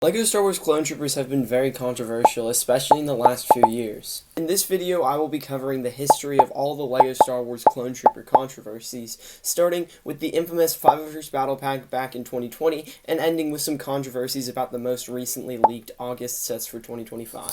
LEGO Star Wars Clone Troopers have been very controversial, especially in the last few years. In this video, I will be covering the history of all the LEGO Star Wars Clone Trooper controversies, starting with the infamous 501st Battle Pack back in 2020, and ending with some controversies about the most recently leaked August sets for 2025.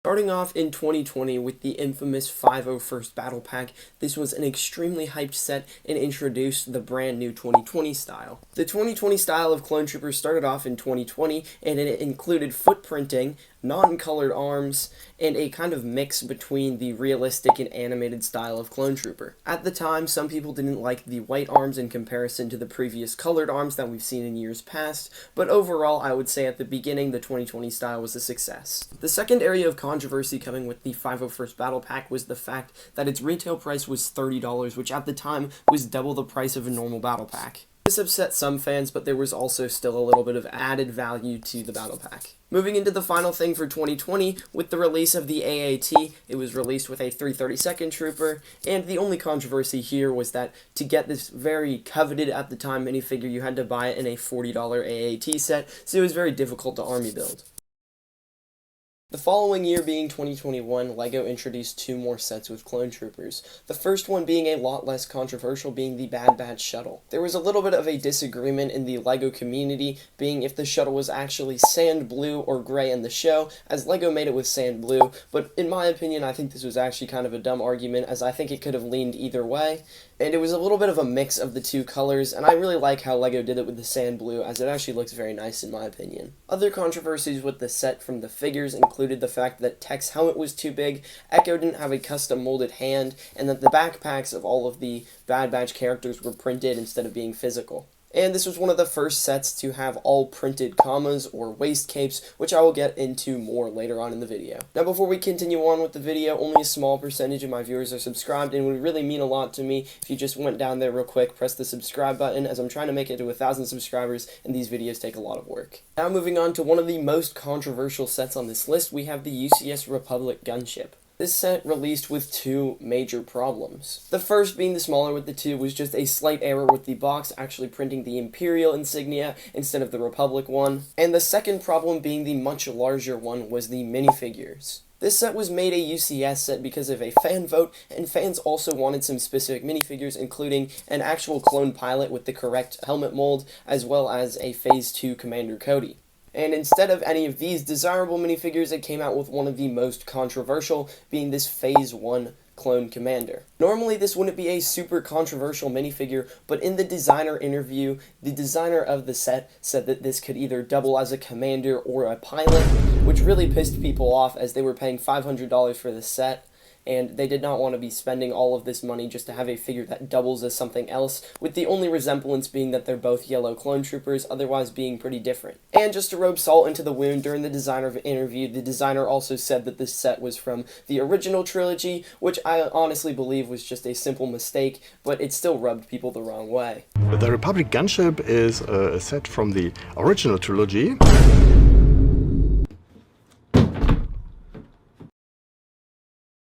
Starting off in 2020 with the infamous 501st Battle Pack, this was an extremely hyped set and introduced the brand new 2020 style. The 2020 style of Clone Troopers started off in 2020, and it included footprinting, non-colored arms, and a kind of mix between the realistic and animated style of Clone Trooper. At the time, some people didn't like the white arms in comparison to the previous colored arms that we've seen in years past, but overall I would say at the beginning the 2020 style was a success. The second area of controversy coming with the 501st Battle Pack was the fact that its retail price was $30, which at the time was double the price of a normal Battle Pack. This upset some fans, but there was also still a little bit of added value to the Battle Pack. Moving into the final thing for 2020, with the release of the AAT, it was released with a 332nd Trooper, and the only controversy here was that to get this very coveted at the time minifigure, you had to buy it in a $40 AAT set, so it was very difficult to army build. The following year, being 2021, LEGO introduced two more sets with Clone Troopers. The first one being a lot less controversial, being the Bad Batch shuttle. There was a little bit of a disagreement in the LEGO community, being if the shuttle was actually sand blue or gray in the show, as LEGO made it with sand blue, but in my opinion, I think this was actually kind of a dumb argument, as I think it could have leaned either way. And it was a little bit of a mix of the two colors, and I really like how LEGO did it with the sand blue, as it actually looks very nice in my opinion. Other controversies with the set from the figures included the fact that Tech's helmet was too big, Echo didn't have a custom molded hand, and that the backpacks of all of the Bad Batch characters were printed instead of being physical. And this was one of the first sets to have all printed commas or waist capes, which I will get into more later on in the video. Now before we continue on with the video, only a small percentage of my viewers are subscribed, and it would really mean a lot to me if you just went down there real quick, press the subscribe button, as I'm trying to make it to 1,000 subscribers, and these videos take a lot of work. Now moving on to one of the most controversial sets on this list, we have the UCS Republic gunship. This set released with two major problems. The first, being the smaller with the two, was just a slight error with the box actually printing the Imperial insignia instead of the Republic one. And the second problem, being the much larger one, was the minifigures. This set was made a UCS set because of a fan vote, and fans also wanted some specific minifigures, including an actual clone pilot with the correct helmet mold, as well as a Phase 2 Commander Cody. And instead of any of these desirable minifigures, it came out with one of the most controversial, being this Phase 1 Clone Commander. Normally this wouldn't be a super controversial minifigure, but in the designer interview, the designer of the set said that this could either double as a commander or a pilot, which really pissed people off as they were paying $500 for the set, and they did not want to be spending all of this money just to have a figure that doubles as something else, with the only resemblance being that they're both yellow clone troopers, otherwise being pretty different. And just to rub salt into the wound, during the designer interview, the designer also said that this set was from the original trilogy, which I honestly believe was just a simple mistake, but it still rubbed people the wrong way. The Republic gunship is a set from the original trilogy.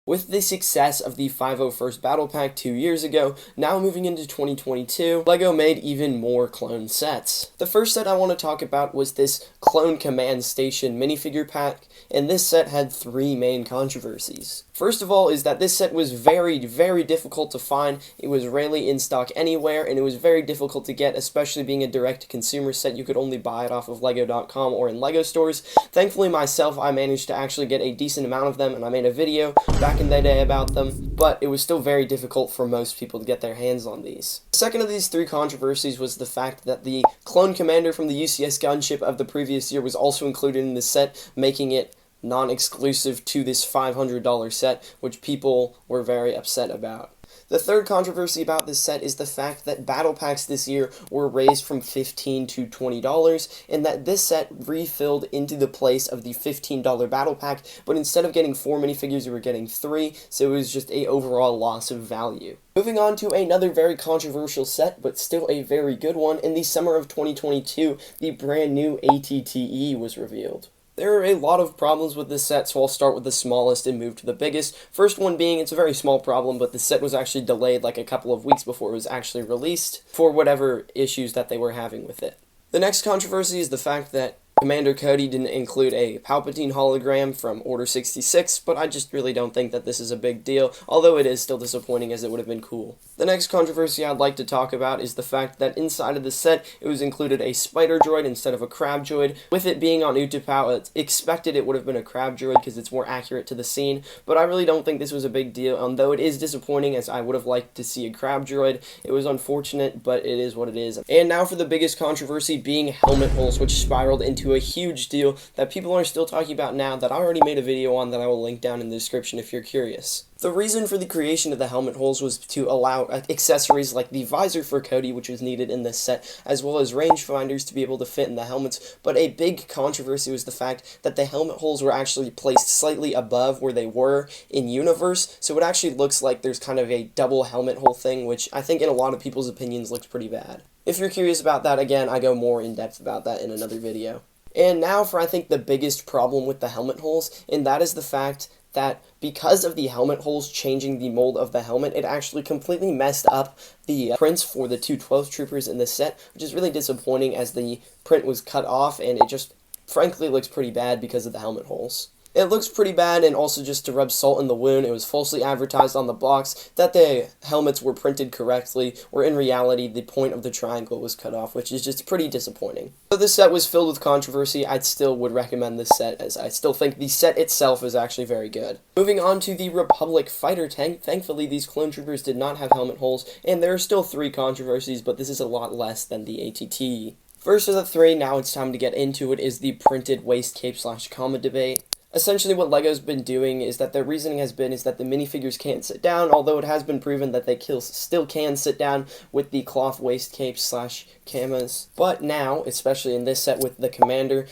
With the success of the 501st Battle Pack 2 years ago, now moving into 2022, LEGO made even more clone sets. The first set I want to talk about was this Clone Command Station minifigure pack, and this set had three main controversies. First of all is that this set was very difficult to find. It was rarely in stock anywhere, and it was very difficult to get, especially being a direct-to-consumer set. You could only buy it off of Lego.com or in LEGO stores. Thankfully myself, I managed to actually get a decent amount of them, and I made a video back in the day about them, but it was still very difficult for most people to get their hands on these. The second of these three controversies was the fact that the Clone Commander from the UCS gunship of the previous year was also included in the set, making it non-exclusive to this $500 set, which people were very upset about. The third controversy about this set is the fact that battle packs this year were raised from $15 to $20, and that this set refilled into the place of the $15 battle pack, but instead of getting 4 minifigures, we were getting 3, so it was just a overall loss of value. Moving on to another very controversial set, but still a very good one, in the summer of 2022, the brand new ATTE was revealed. There are a lot of problems with this set, so I'll start with the smallest and move to the biggest. First one being, it's a very small problem, but the set was actually delayed like a couple of weeks before it was actually released for whatever issues that they were having with it. The next controversy is the fact that Commander Cody didn't include a Palpatine hologram from Order 66, but I just really don't think that this is a big deal, although it is still disappointing as it would have been cool. The next controversy I'd like to talk about is the fact that inside of the set, it was included a spider droid instead of a crab droid. With it being on Utapau, it's expected it would have been a crab droid because it's more accurate to the scene, but I really don't think this was a big deal, although it is disappointing as I would have liked to see a crab droid. It was unfortunate, but it is what it is. And now for the biggest controversy, being helmet holes, which spiraled into a huge deal that people are still talking about now that I already made a video on that I will link down in the description if you're curious. The reason for the creation of the helmet holes was to allow accessories like the visor for Cody, which was needed in this set, as well as rangefinders to be able to fit in the helmets, but a big controversy was the fact that the helmet holes were actually placed slightly above where they were in universe, so it actually looks like there's kind of a double helmet hole thing, which I think in a lot of people's opinions looks pretty bad. If you're curious about that, again, I go more in depth about that in another video. And now for, I think, the biggest problem with the helmet holes, and that is the fact that because of the helmet holes changing the mold of the helmet, it actually completely messed up the prints for the two 12th troopers in this set, which is really disappointing as the print was cut off, and it just, frankly, looks pretty bad because of the helmet holes. It looks pretty bad, and also just to rub salt in the wound, it was falsely advertised on the box that the helmets were printed correctly, where in reality the point of the triangle was cut off, which is just pretty disappointing. So this set was filled with controversy. I still would recommend this set, as I still think the set itself is actually very good. Moving on to the Republic fighter tank, thankfully these clone troopers did not have helmet holes, and there are still 3 controversies, but this is a lot less than the ATT. First of the 3, now it's time to get into it, is the printed waist cape / comma debate. Essentially what LEGO's been doing is that their reasoning has been is that the minifigures can't sit down, although it has been proven that they still can sit down with the cloth waist capes / camas. But now, especially in this set with the Commander,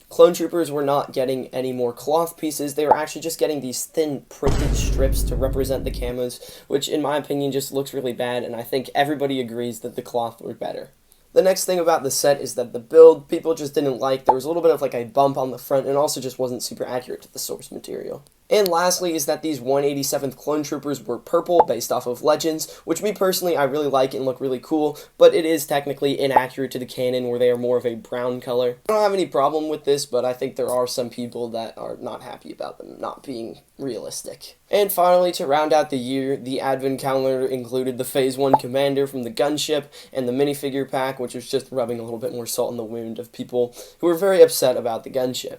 clone troopers were not getting any more cloth pieces. They were actually just getting these thin printed strips to represent the camos, which in my opinion just looks really bad, and I think everybody agrees that the cloth were better. The next thing about the set is that the build, people just didn't like. There was a little bit of like a bump on the front and also just wasn't super accurate to the source material. And lastly is that these 187th clone troopers were purple based off of Legends, which me personally I really like and look really cool, but it is technically inaccurate to the canon where they are more of a brown color. I don't have any problem with this, but I think there are some people that are not happy about them not being realistic. And finally, to round out the year, the advent calendar included the Phase 1 Commander from the gunship and the minifigure pack, which was just rubbing a little bit more salt in the wound of people who were very upset about the gunship.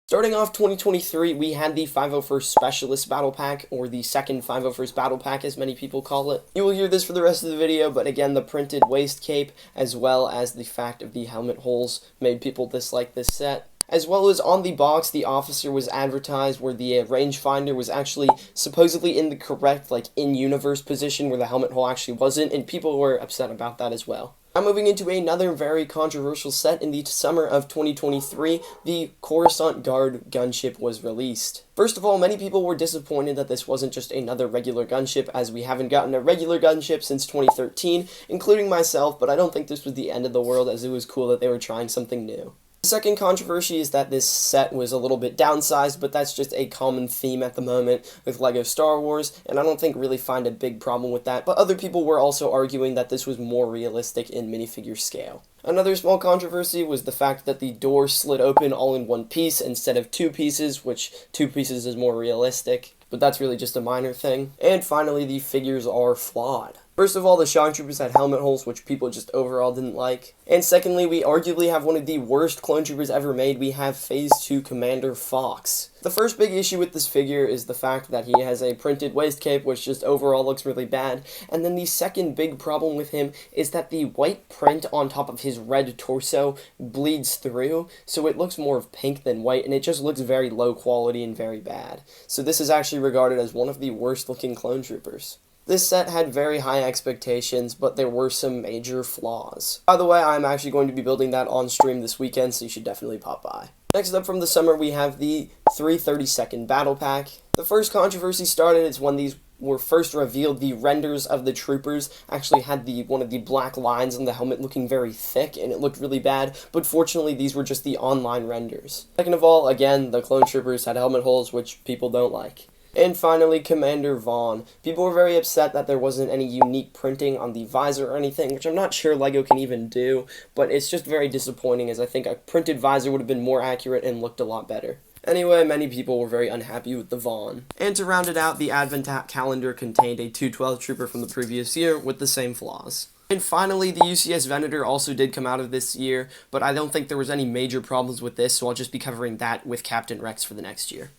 Starting off 2023, we had the 501st Specialist Battle Pack, or the second 501st Battle Pack as many people call it. You will hear this for the rest of the video, but again, the printed waist cape, as well as the fact of the helmet holes, made people dislike this set. As well as on the box, the officer was advertised where the rangefinder was actually supposedly in the correct, in-universe position where the helmet hole actually wasn't, and people were upset about that as well. Now moving into another very controversial set in the summer of 2023, the Coruscant Guard gunship was released. First of all, many people were disappointed that this wasn't just another regular gunship, as we haven't gotten a regular gunship since 2013, including myself, but I don't think this was the end of the world, as it was cool that they were trying something new. The second controversy is that this set was a little bit downsized, but that's just a common theme at the moment with LEGO Star Wars, and I don't think really find a big problem with that, but other people were also arguing that this was more realistic in minifigure scale. Another small controversy was the fact that the door slid open all in one piece instead of 2 pieces, which 2 pieces is more realistic, but that's really just a minor thing. And finally, the figures are flawed. First of all, the shock troopers had helmet holes, which people just overall didn't like. And secondly, we arguably have one of the worst clone troopers ever made. We have Phase 2 Commander Fox. The first big issue with this figure is the fact that he has a printed waist cape, which just overall looks really bad. And then the second big problem with him is that the white print on top of his red torso bleeds through, so it looks more of pink than white, and it just looks very low quality and very bad. So this is actually regarded as one of the worst looking clone troopers. This set had very high expectations, but there were some major flaws. By the way, I'm actually going to be building that on stream this weekend, so you should definitely pop by. Next up from the summer, we have the 332nd Battle Pack. The first controversy started is when these were first revealed. The renders of the troopers actually had one of the black lines on the helmet looking very thick, and it looked really bad, but fortunately these were just the online renders. Second of all, again, the clone troopers had helmet holes, which people don't like. And finally, Commander Vaughn. People were very upset that there wasn't any unique printing on the visor or anything, which I'm not sure LEGO can even do, but it's just very disappointing, as I think a printed visor would have been more accurate and looked a lot better. Anyway, many people were very unhappy with the Vaughn. And to round it out, the Advent calendar contained a 212 Trooper from the previous year with the same flaws. And finally, the UCS Venator also did come out of this year, but I don't think there was any major problems with this, so I'll just be covering that with Captain Rex for the next year.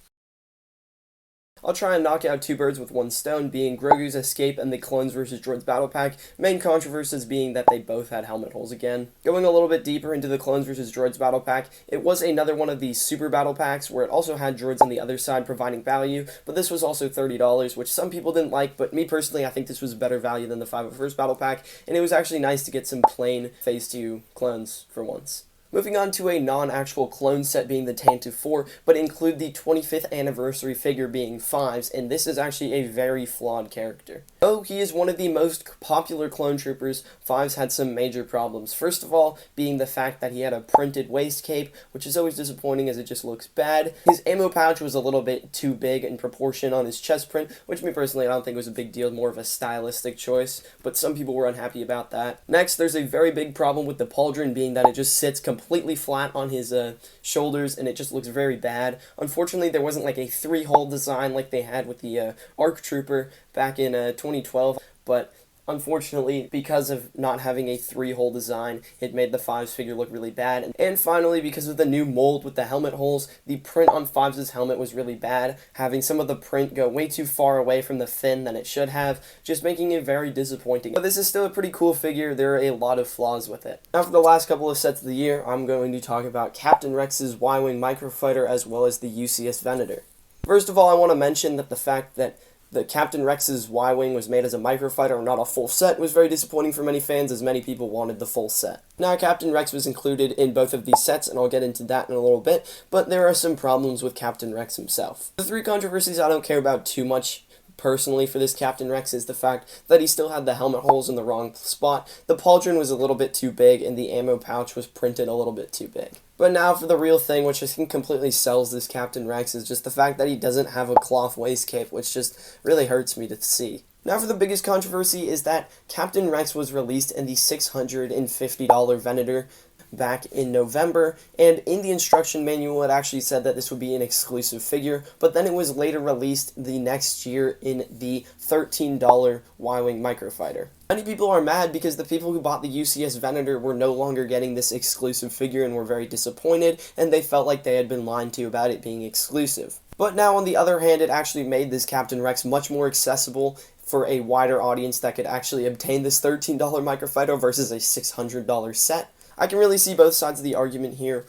I'll try and knock out two birds with one stone, being Grogu's escape and the Clones vs. Droids battle pack, main controversies being that they both had helmet holes again. Going a little bit deeper into the Clones vs. Droids battle pack, it was another one of these super battle packs where it also had droids on the other side providing value, but this was also $30, which some people didn't like, but me personally, I think this was a better value than the 501st battle pack, and it was actually nice to get some plain Phase 2 clones for once. Moving on to a non-actual clone set being the Tantive 4, but include the 25th anniversary figure being Fives, and this is actually a very flawed character. Though he is one of the most popular clone troopers, Fives had some major problems. First of all, being the fact that he had a printed waist cape, which is always disappointing as it just looks bad. His ammo pouch was a little bit too big in proportion on his chest print, which me personally I don't think was a big deal, more of a stylistic choice, but some people were unhappy about that. Next, there's a very big problem with the pauldron, being that it just sits completely flat on his shoulders, and it just looks very bad. Unfortunately, there wasn't like a 3-hole design like they had with the ARC Trooper back in 2012, but unfortunately, because of not having a 3-hole design, it made the Fives figure look really bad. And finally, because of the new mold with the helmet holes, the print on Fives' helmet was really bad, having some of the print go way too far away from the fin than it should have, just making it very disappointing. But this is still a pretty cool figure. There are a lot of flaws with it. Now for the last couple of sets of the year, I'm going to talk about Captain Rex's Y-Wing Microfighter as well as the UCS Venator. First of all, I want to mention that the fact that the Captain Rex's Y-Wing was made as a microfighter and not a full set was very disappointing for many fans, as many people wanted the full set. Now, Captain Rex was included in both of these sets, and I'll get into that in a little bit, but there are some problems with Captain Rex himself. The 3 controversies I don't care about too much personally for this Captain Rex is the fact that he still had the helmet holes in the wrong spot, the pauldron was a little bit too big, and the ammo pouch was printed a little bit too big. But now for the real thing, which I think completely sells this Captain Rex, is just the fact that he doesn't have a cloth waist cape, which just really hurts me to see. Now for the biggest controversy is that Captain Rex was released in the $650 Venator back in November, and in the instruction manual it actually said that this would be an exclusive figure, but then it was later released the next year in the $13 Y-Wing Microfighter. Many people are mad because the people who bought the UCS Venator were no longer getting this exclusive figure and were very disappointed, and they felt like they had been lied to about it being exclusive. But now, on the other hand, it actually made this Captain Rex much more accessible for a wider audience that could actually obtain this $13 Microfighter versus a $600 set. I can really see both sides of the argument here.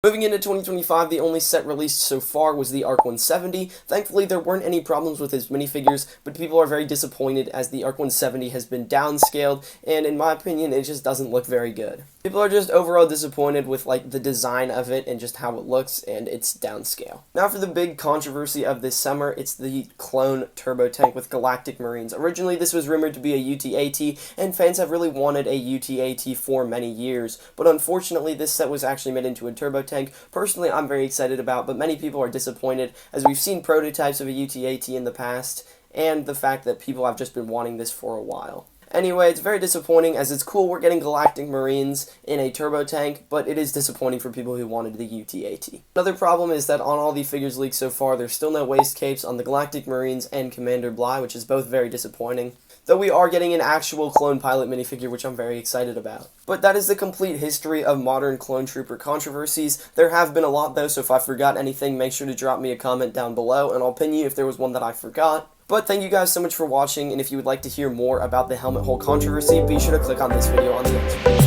Moving into 2025, the only set released so far was the ARC 170. Thankfully, there weren't any problems with his minifigures, but people are very disappointed as the ARC 170 has been downscaled, and in my opinion, it just doesn't look very good. People are just overall disappointed with like the design of it and just how it looks, and it's downscale. Now for the big controversy of this summer, it's the clone turbo tank with Galactic Marines. Originally, this was rumored to be a UTAT, and fans have really wanted a UTAT for many years, but unfortunately, this set was actually made into a turbo tank. Personally, I'm very excited about, but many people are disappointed as we've seen prototypes of a UTAT in the past, and the fact that people have just been wanting this for a while. Anyway, it's very disappointing as it's cool we're getting Galactic Marines in a turbo tank, but it is disappointing for people who wanted the UTAT. Another problem is that on all the figures leaked so far, there's still no waist capes on the Galactic Marines and Commander Bly, which is both very disappointing. Though we are getting an actual clone pilot minifigure, which I'm very excited about. But that is the complete history of modern clone trooper controversies. There have been a lot though, so if I forgot anything, make sure to drop me a comment down below, and I'll pin you if there was one that I forgot. But thank you guys so much for watching, and if you would like to hear more about the helmet hole controversy, be sure to click on this video on the end screen.